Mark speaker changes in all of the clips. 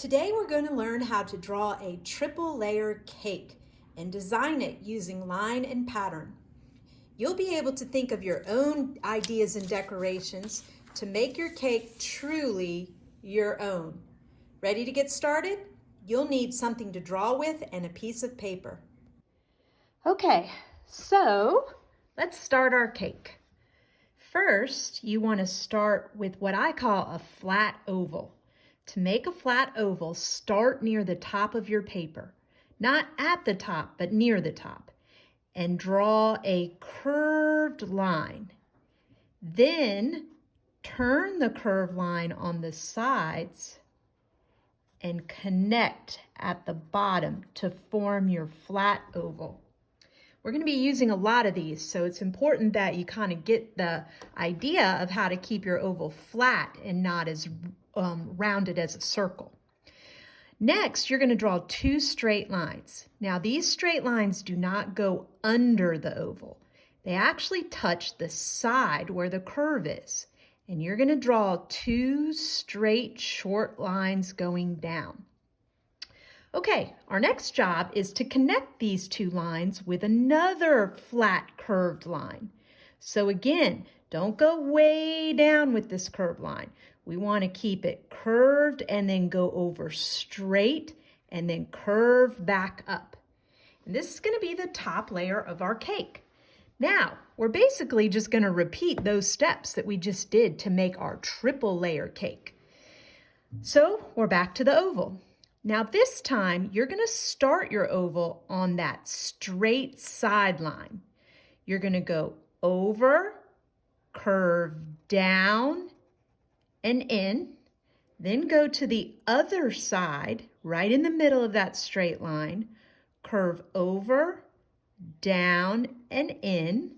Speaker 1: Today we're going to learn how to draw a triple layer cake and design it using line and pattern. You'll be able to think of your own ideas and decorations to make your cake truly your own. Ready to get started? You'll need something to draw with and a piece of paper. Okay, so let's start our cake. First, you want to start with what I call a flat oval. To make a flat oval, start near the top of your paper. Not at the top, but near the top. And draw a curved line. Then turn the curved line on the sides and connect at the bottom to form your flat oval. We're going to be using a lot of these, so it's important that you kind of get the idea of how to keep your oval flat and not as rounded as a circle. Next, you're going to draw two straight lines. Now, these straight lines do not go under the oval. They actually touch the side where the curve is. And you're going to draw two straight short lines going down. Okay, our next job is to connect these two lines with another flat curved line. So again, don't go way down with this curved line. We want to keep it curved and then go over straight and then curve back up. And this is going to be the top layer of our cake. Now, we're basically just going to repeat those steps that we just did to make our triple layer cake. So we're back to the oval. Now this time, you're going to start your oval on that straight side line. You're going to go over, curve down and in, then go to the other side, right in the middle of that straight line, curve over, down and in,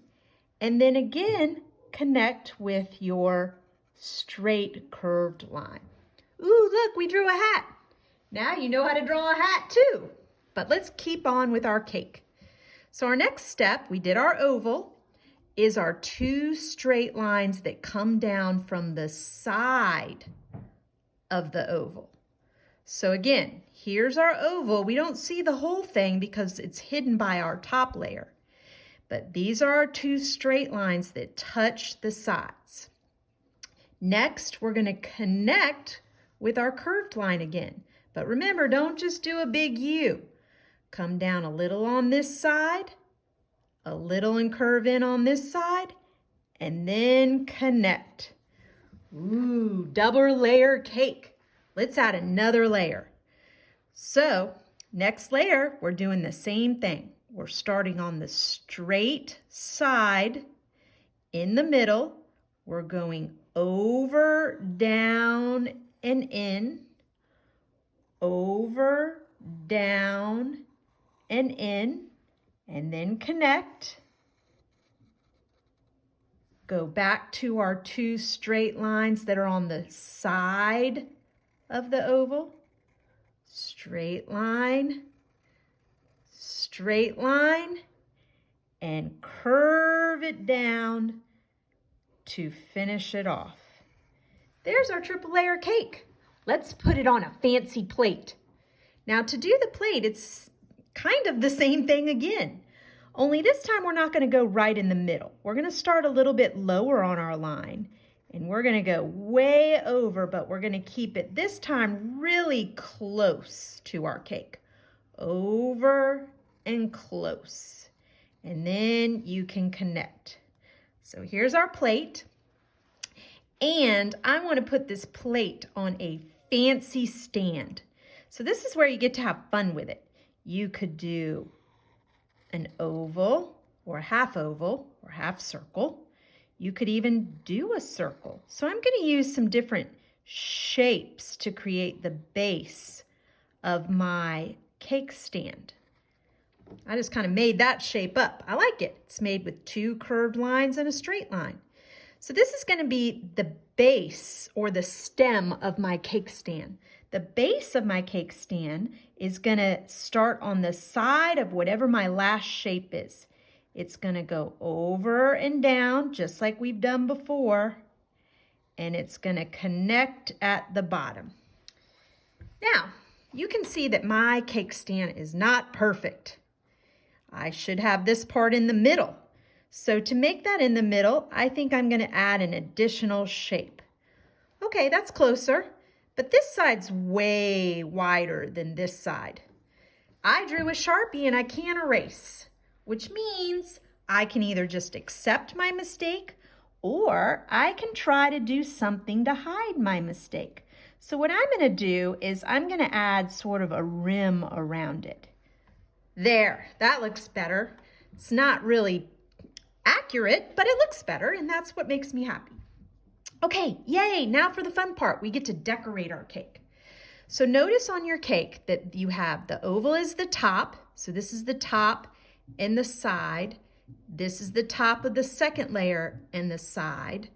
Speaker 1: and then again, connect with your straight curved line. Ooh, look, we drew a hat. Now you know how to draw a hat too. But let's keep on with our cake. So our next step, we did our oval, is our two straight lines that come down from the side of the oval. So again, here's our oval. We don't see the whole thing because it's hidden by our top layer. But these are our two straight lines that touch the sides. Next, we're going to connect with our curved line again. But remember, don't just do a big U. Come down a little on this side, a little and curve in on this side, and then connect. Ooh, double layer cake. Let's add another layer. So, next layer, we're doing the same thing. We're starting on the straight side in the middle. We're going over, down, and in. Over, down, and in, and then connect. Go back to our two straight lines that are on the side of the oval. Straight line, and curve it down to finish it off. There's our triple layer cake. Let's put it on a fancy plate. Now to do the plate, it's kind of the same thing again. Only this time we're not going to go right in the middle. We're going to start a little bit lower on our line. And we're going to go way over, but we're going to keep it this time really close to our cake. Over and close. And then you can connect. So here's our plate. And I want to put this plate on a fancy stand. So this is where you get to have fun with it. You could do an oval or half circle. You could even do a circle. So I'm going to use some different shapes to create the base of my cake stand. I just kind of made that shape up. I like it. It's made with two curved lines and a straight line. So this is going to be the base or the stem of my cake stand. The base of my cake stand is going to start on the side of whatever my last shape is. It's going to go over and down just like we've done before, and it's going to connect at the bottom. Now, you can see that my cake stand is not perfect. I should have this part in the middle. So to make that in the middle, I think I'm going to add an additional shape. Okay, that's closer, but this side's way wider than this side. I drew a Sharpie and I can't erase, which means I can either just accept my mistake or I can try to do something to hide my mistake. So what I'm going to do is I'm going to add sort of a rim around it. There, that looks better. It's not really accurate, but it looks better, and that's what makes me happy. Okay, yay, now for the fun part. We get to decorate our cake. So notice on your cake that you have the oval is the top. So this is the top and the side. This is the top of the second layer and the side.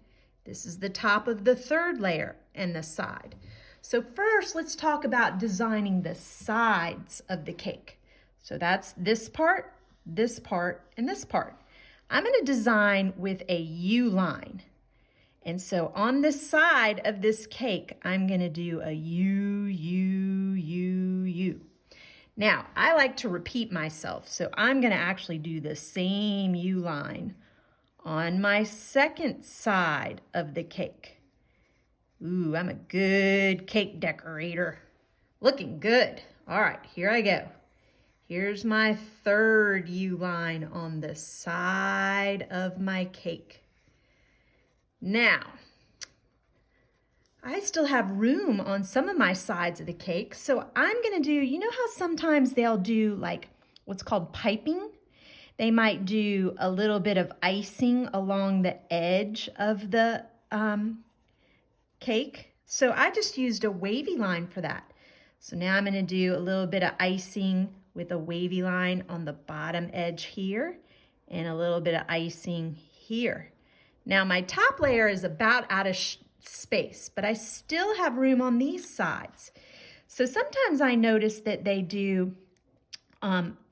Speaker 1: This is the top of the third layer and the side. So first, let's talk about designing the sides of the cake. So that's this part, and this part. I'm going to design with a U line. And so on the side of this cake, I'm going to do a U, U, U, U. Now, I like to repeat myself, so I'm going to actually do the same U line on my second side of the cake. Ooh, I'm a good cake decorator. Looking good. All right, here I go. Here's my third U line on the side of my cake. Now, I still have room on some of my sides of the cake, so I'm gonna do, you know how sometimes they'll do like what's called piping? They might do a little bit of icing along the edge of the cake. So I just used a wavy line for that. So now I'm gonna do a little bit of icing with a wavy line on the bottom edge here and a little bit of icing here. Now my top layer is about out of space, but I still have room on these sides. So sometimes I notice that they do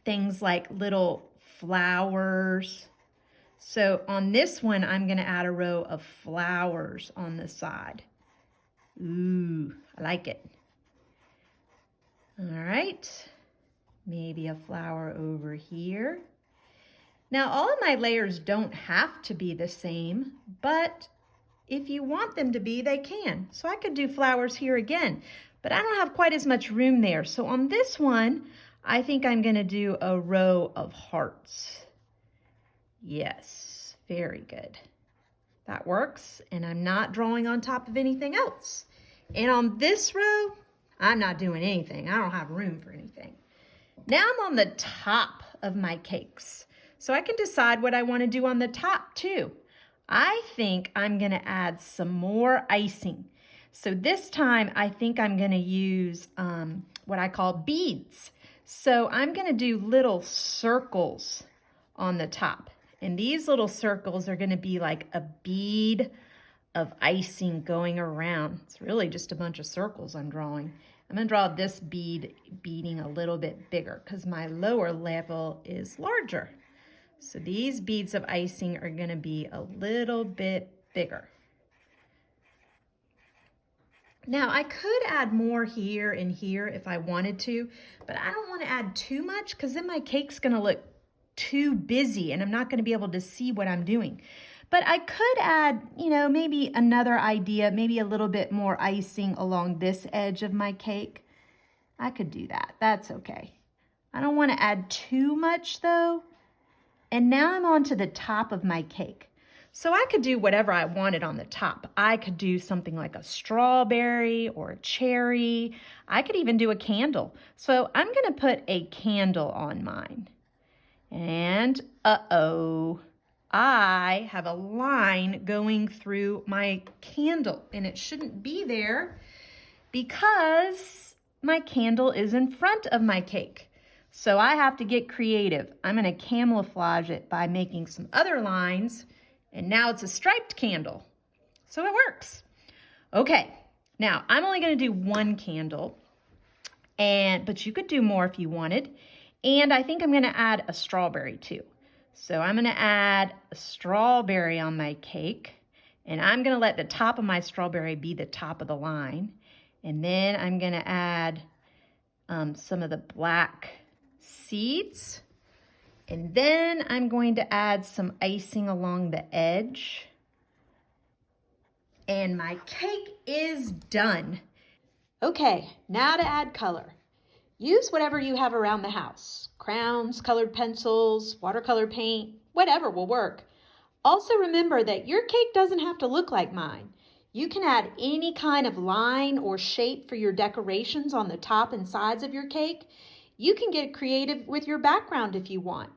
Speaker 1: things like little flowers. So on this one, I'm gonna add a row of flowers on the side. Ooh, I like it. All right. Maybe a flower over here. Now, all of my layers don't have to be the same, but if you want them to be, they can. So I could do flowers here again, but I don't have quite as much room there. So on this one, I think I'm gonna do a row of hearts. Yes, very good. That works, and I'm not drawing on top of anything else. And on this row, I'm not doing anything. I don't have room for anything. Now I'm on the top of my cakes. So I can decide what I want to do on the top too. I think I'm going to add some more icing. So this time I think I'm going to use what I call beads. So I'm going to do little circles on the top. And these little circles are going to be like a bead of icing going around. It's really just a bunch of circles I'm drawing. I'm going to draw this beading a little bit bigger because my lower level is larger. So these beads of icing are going to be a little bit bigger. Now I could add more here and here if I wanted to, but I don't want to add too much because then my cake's going to look too busy and I'm not going to be able to see what I'm doing. But I could add, you know, maybe another idea, maybe a little bit more icing along this edge of my cake. I could do that. That's okay. I don't want to add too much though. And now I'm on to the top of my cake. So I could do whatever I wanted on the top. I could do something like a strawberry or a cherry. I could even do a candle. So I'm going to put a candle on mine. And uh-oh. I have a line going through my candle and it shouldn't be there because my candle is in front of my cake. So I have to get creative. I'm going to camouflage it by making some other lines and now it's a striped candle. So it works. Okay, now I'm only going to do one candle but you could do more if you wanted. And I think I'm going to add a strawberry too. So I'm going to add a strawberry on my cake, and I'm going to let the top of my strawberry be the top of the line. And then I'm going to add some of the black seeds. And then I'm going to add some icing along the edge. And my cake is done. Okay, now to add color. Use whatever you have around the house. Crowns, colored pencils, watercolor paint, whatever will work. Also remember that your cake doesn't have to look like mine. You can add any kind of line or shape for your decorations on the top and sides of your cake. You can get creative with your background if you want.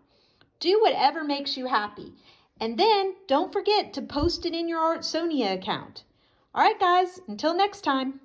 Speaker 1: Do whatever makes you happy. And then don't forget to post it in your Artsonia account. All right, guys, until next time.